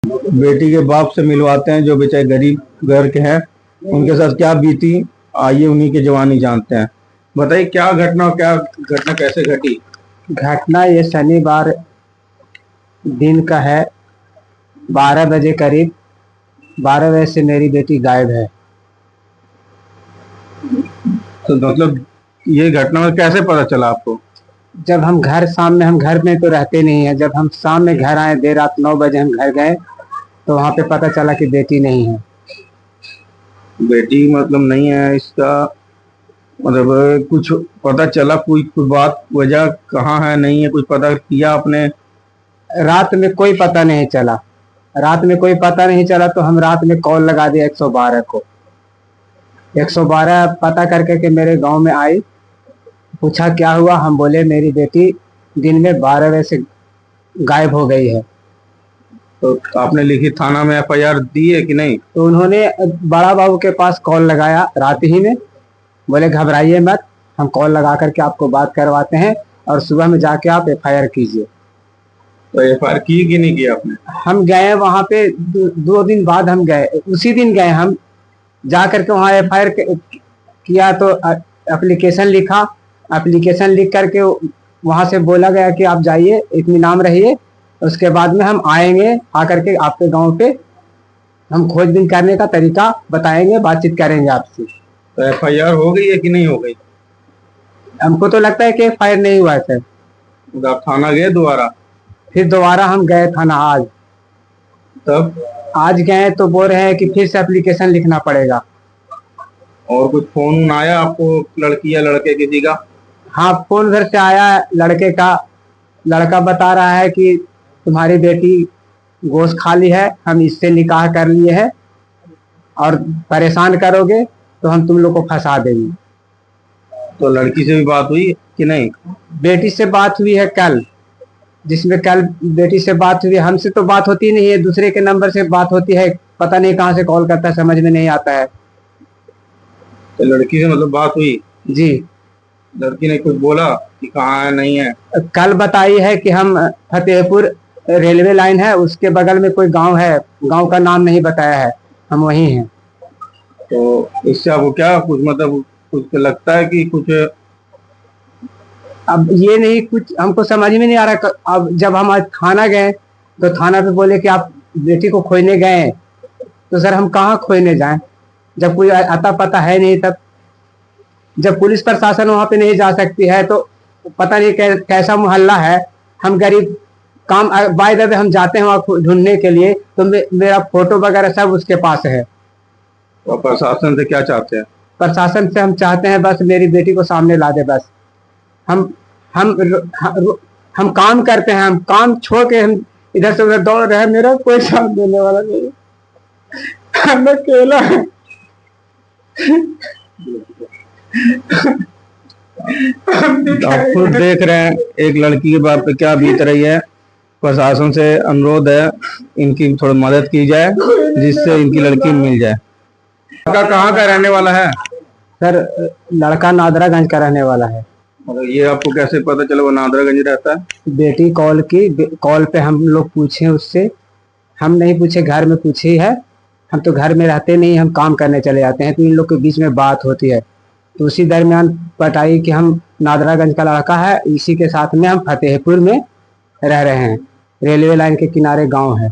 बेटी के बाप से मिलवाते हैं जो बेचारे गरीब घर के हैं, उनके साथ क्या बीती, आइए उन्हीं की जवानी जानते हैं। बताइए क्या घटना कैसे घटी। घटना ये शनिवार दिन का है। 12 बजे करीब, 12 बजे से मेरी बेटी गायब है। तो मतलब ये घटना में कैसे पता चला आपको। जब हम घर में तो रहते नहीं है, जब हम शाम में घर आए, देर रात 9 बजे हम घर गए तो वहां पे पता चला कि बेटी नहीं है। बेटी मतलब नहीं है इसका मतलब कुछ पता चला, कोई बात वजह कहाँ है नहीं है, कुछ पता किया आपने। रात में कोई पता नहीं चला। तो हम रात में कॉल लगा दिया 112 को। 112 पता करके के मेरे गांव में आई, पूछा क्या हुआ। हम बोले मेरी बेटी दिन में 12 बजे से गायब हो गई है। तो आपने लिखी थाना में एफआईआर दी है कि नहीं। तो उन्होंने बड़ा बाबू के पास कॉल लगाया रात ही में, बोले घबराइए मत, हम कॉल लगा करके आपको बात करवाते हैं और सुबह में जाके आप एफआईआर कीजिए। तो एफआईआर की कि नहीं की आपने। हम गए वहां पे, 2 दिन बाद हम गए, उसी दिन गए हम, जा करके वहाँ एफआईआर किया। तो एप्लीकेशन लिख करके वहां से बोला गया कि आप जाइए, इत्मीनान रहिए, उसके बाद में हम आएंगे, आकर के आपके गांव पे हम खोजबीन करने का तरीका बताएंगे, बातचीत करेंगे आपसे। तो एफआईआर हो गई है कि नहीं हो गई। हमको तो लगता है कि एफआईआर नहीं हुआ है सर। तो आप थाना गए दोबारा। फिर दोबारा हम गए थाना आज। तब आज गए तो बोल रहे हैं कि फिर से एप्लीकेशन लिखना पड़ेगा। और कुछ फोन आया आपको लड़की या लड़के किसी का। हाँ, फोन घर से आया लड़के का। लड़का बता रहा है कि तुम्हारी बेटी गोश्त खा ली है, हम इससे निकाह कर लिए हैं और परेशान करोगे तो हम तुम लोग को फंसा देंगे। तो लड़की से भी बात हुई कि नहीं। बेटी से बात हुई है कल, जिसमें कल बेटी से बात हुई। हमसे तो बात होती नहीं है, दूसरे के नंबर से बात होती है, पता नहीं कहाँ से कॉल करता है, समझ में नहीं आता है। तो लड़की से मतलब बात हुई जी। लड़की ने कुछ बोला कि कहाँ है नहीं है। कल बताई है कि हम फतेहपुर रेलवे लाइन है उसके बगल में कोई गांव है, गांव का नाम नहीं बताया है, हम वहीं हैं। तो इससे आपको क्या कुछ मतलब कुछ लगता है कि कुछ। अब ये नहीं, कुछ हमको समझ में नहीं आ रहा। अब जब हम आज थाना गए तो थाना पे बोले कि आप बेटी को खोजने गए, तो सर हम कहाँ खोजने जाएं जब कोई अता पता है नहीं। तब जब पुलिस प्रशासन वहां पे नहीं जा सकती है तो पता नहीं कैसा मोहल्ला है। हम गरीब काम बाय द वे हम जाते हैं वहां ढूंढने के लिए, तो मेरा फोटो वगैरह सब उसके पास है। तो प्रशासन से क्या चाहते हैं। प्रशासन से हम चाहते हैं बस मेरी बेटी को सामने ला दे। बस हम हम हम काम करते हैं, हम काम छोड़ के हम इधर से उधर दौड़ रहे हैं, मेरा कोई साथ देने वाला नहीं, हम अकेला। आप खुद देख रहे हैं एक लड़की के बाप पे क्या बीत रही है। प्रशासन से अनुरोध है इनकी थोड़ी मदद की जाए जिससे इनकी लड़की मिल जाए। लड़का कहाँ का रहने वाला है। सर लड़का नादरागंज का रहने वाला है। मतलब ये आपको कैसे पता चला वो नादरागंज रहता है। बेटी कॉल पे हम लोग पूछे उससे, हम नहीं पूछे, घर में पूछी है। हम तो घर में रहते नहीं, हम काम करने चले जाते हैं, तो इन लोग के बीच में बात होती है। तो उसी दरमियान बताई कि हम नादरागंज का लड़का है, इसी के साथ में हम फतेहपुर में रह रहे हैं, रेलवे लाइन के किनारे गांव है।